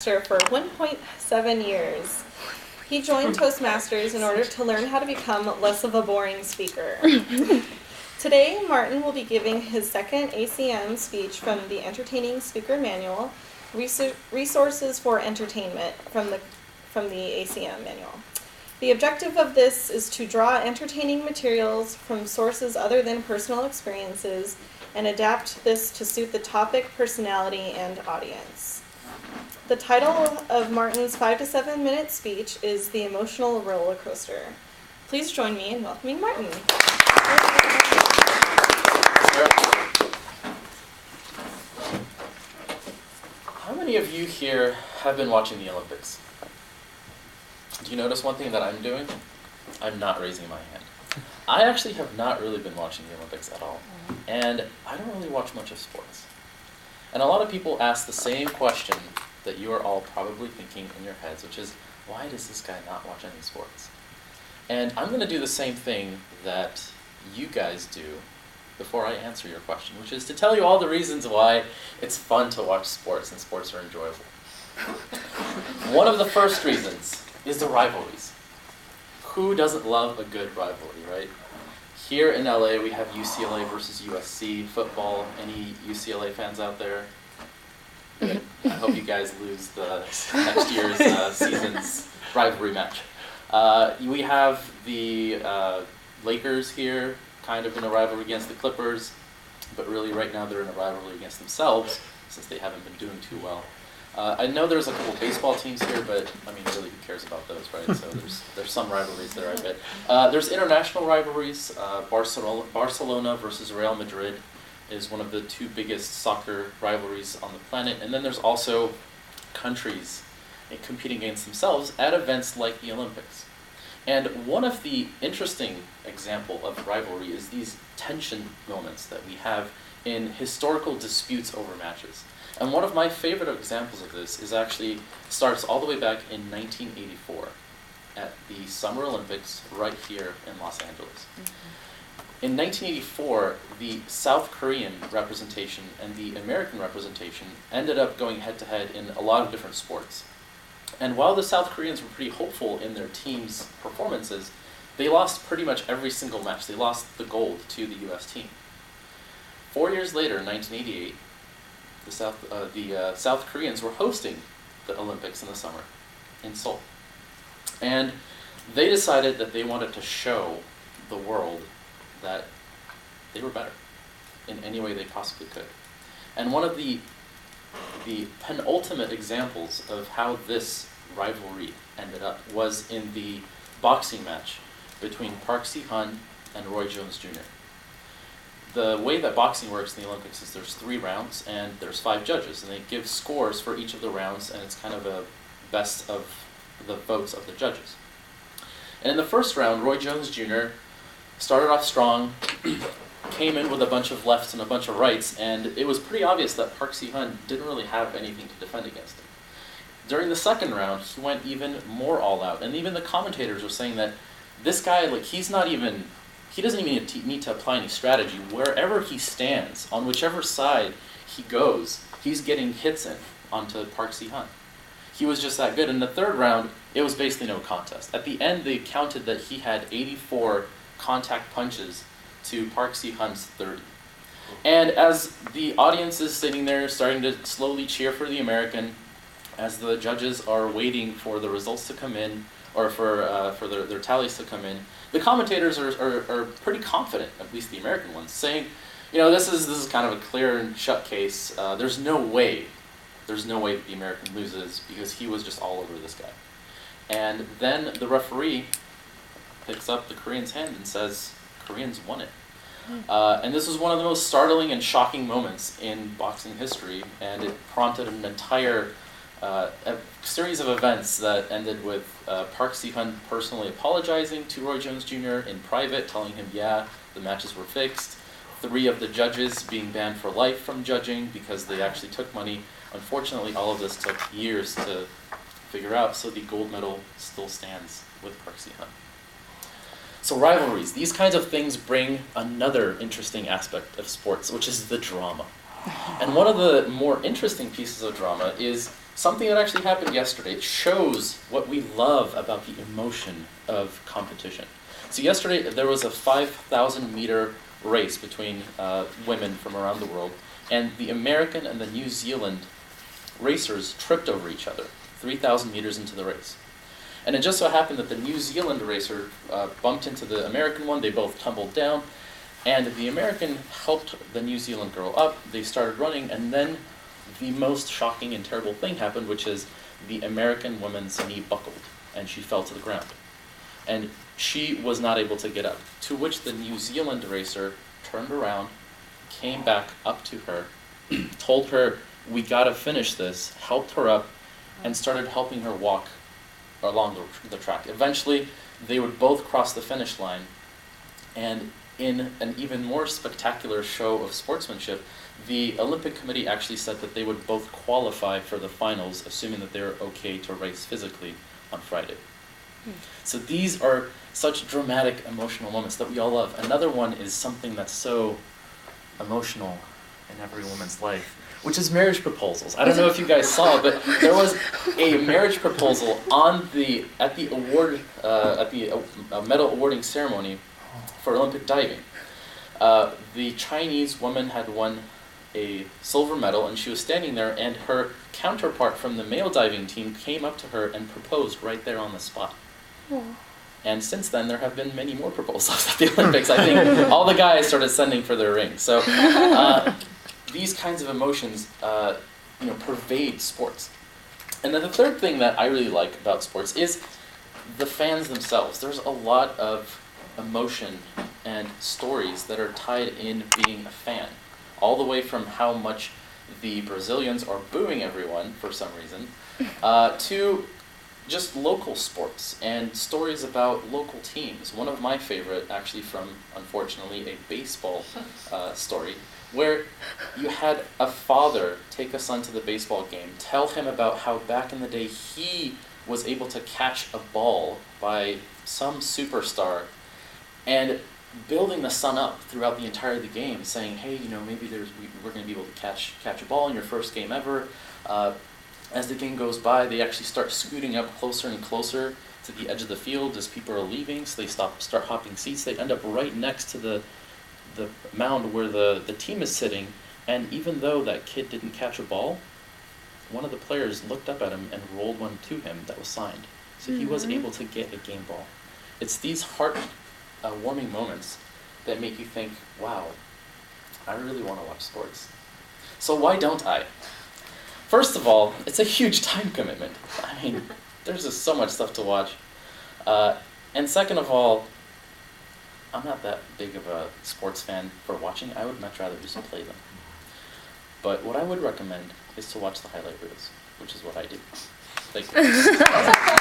For 1.7 years. He joined Toastmasters in order to learn how to become less of a boring speaker. Today, Martin will be giving his second ACM speech from the Entertaining Speaker Manual, Resources for Entertainment from the ACM Manual. The objective of this is to draw entertaining materials from sources other than personal experiences and adapt this to suit the topic, personality, and audience. The title of Martin's 5 to 7 minute speech is The Emotional Rollercoaster. Please join me in welcoming Martin. How many of you here have been watching the Olympics? Do you notice one thing that I'm doing? I'm not raising my hand. I actually have not really been watching the Olympics at all. And I don't really watch much of sports. And a lot of people ask the same question that you are all probably thinking in your heads, which is, why does this guy not watch any sports? And I'm going to do the same thing that you guys do before I answer your question, which is to tell you all the reasons why it's fun to watch sports and sports are enjoyable. One of the first reasons is the rivalries. Who doesn't love a good rivalry, right? Here in LA, we have UCLA versus USC football. Any UCLA fans out there? Good. I hope you guys lose the next year's season's rivalry match. We have the Lakers here, kind of in a rivalry against the Clippers, but really right now they're in a rivalry against themselves since they haven't been doing too well. I know there's a couple baseball teams here, but I mean, really, who cares about those, right? So there's some rivalries there, I bet. There's international rivalries. Barcelona versus Real Madrid is one of the two biggest soccer rivalries on the planet. And then there's also countries competing against themselves at events like the Olympics. And one of the interesting example of rivalry is these tension moments that we have in historical disputes over matches. And one of my favorite examples of this is actually starts all the way back in 1984 at the Summer Olympics right here in Los Angeles. In 1984, the South Korean representation and the American representation ended up going head-to-head in a lot of different sports. And while the South Koreans were pretty hopeful in their team's performances, they lost pretty much every single match. They lost the gold to the U.S. team. 4 years later, in 1988, the South Koreans were hosting the Olympics in the summer in Seoul. And they decided that they wanted to show the world that they were better in any way they possibly could. And one of the penultimate examples of how this rivalry ended up was in the boxing match between Park Si-hun and Roy Jones Jr. The way that boxing works in the Olympics is there's 3 rounds and there's 5 judges, and they give scores for each of the rounds, and it's kind of a best of the votes of the judges. And in the first round, Roy Jones Jr. started off strong, came in with a bunch of lefts and a bunch of rights, and it was pretty obvious that Park Si-hun didn't really have anything to defend against him. During the second round, he went even more all out, and even the commentators were saying that this guy, he doesn't even need to apply any strategy. Wherever he stands, on whichever side he goes, he's getting hits in onto Park Si-hun. He was just that good. In the third round, it was basically no contest. At the end, they counted that he had 84 contact punches to Park Si-hun's 30. And as the audience is sitting there starting to slowly cheer for the American, as the judges are waiting for the results to come in, or for their tallies to come in, the commentators are pretty confident, at least the American ones, saying, this is kind of a clear and shut case. There's no way that the American loses because he was just all over this guy. And then the referee picks up the Korean's hand and says, Koreans won it. And this was one of the most startling and shocking moments in boxing history, and it prompted an entire a series of events that ended with Park Si-hun personally apologizing to Roy Jones Jr. in private, telling him, the matches were fixed. 3 of the judges being banned for life from judging because they actually took money. Unfortunately, all of this took years to figure out, so the gold medal still stands with Park Si-hun. So rivalries, these kinds of things bring another interesting aspect of sports, which is the drama. And one of the more interesting pieces of drama is something that actually happened yesterday. It shows what we love about the emotion of competition. So yesterday there was a 5,000 meter race between women from around the world, and the American and the New Zealand racers tripped over each other 3,000 meters into the race. And it just so happened that the New Zealand racer bumped into the American one. They both tumbled down, and the American helped the New Zealand girl up. They started running, and then the most shocking and terrible thing happened, which is the American woman's knee buckled, and she fell to the ground. And she was not able to get up, to which the New Zealand racer turned around, came back up to her, told her, "We gotta finish this," helped her up, and started helping her walk along the track. Eventually, they would both cross the finish line, and in an even more spectacular show of sportsmanship, the Olympic Committee actually said that they would both qualify for the finals, assuming that they were okay to race physically on Friday. So these are such dramatic, emotional moments that we all love. Another one is something that's so emotional in every woman's life, which is marriage proposals. I don't know if you guys saw, but there was a marriage proposal at the medal awarding ceremony for Olympic diving. The Chinese woman had won a silver medal, and she was standing there, and her counterpart from the male diving team came up to her and proposed right there on the spot. Aww. And since then, there have been many more proposals at the Olympics. I think all the guys started sending for their rings. So these kinds of emotions, pervade sports. And then the third thing that I really like about sports is the fans themselves. There's a lot of emotion and stories that are tied in being a fan, all the way from how much the Brazilians are booing everyone for some reason, to just local sports and stories about local teams. One of my favorite, actually from, unfortunately, a baseball story, where you had a father take a son to the baseball game, tell him about how back in the day he was able to catch a ball by some superstar, and building the son up throughout the entire of the game, saying, hey, maybe we're going to be able to catch a ball in your first game ever. As the game goes by, they actually start scooting up closer and closer to the edge of the field as people are leaving, so they start hopping seats. They end up right next to the mound where the team is sitting, and even though that kid didn't catch a ball, one of the players looked up at him and rolled one to him that was signed. So he was able to get a game ball. It's these heart-warming moments that make you think, wow, I really want to watch sports. So why don't I? First of all, it's a huge time commitment. I mean, there's just so much stuff to watch. And second of all, I'm not that big of a sports fan for watching. I would much rather just play them. But what I would recommend is to watch the highlight reels, which is what I do. Thank you.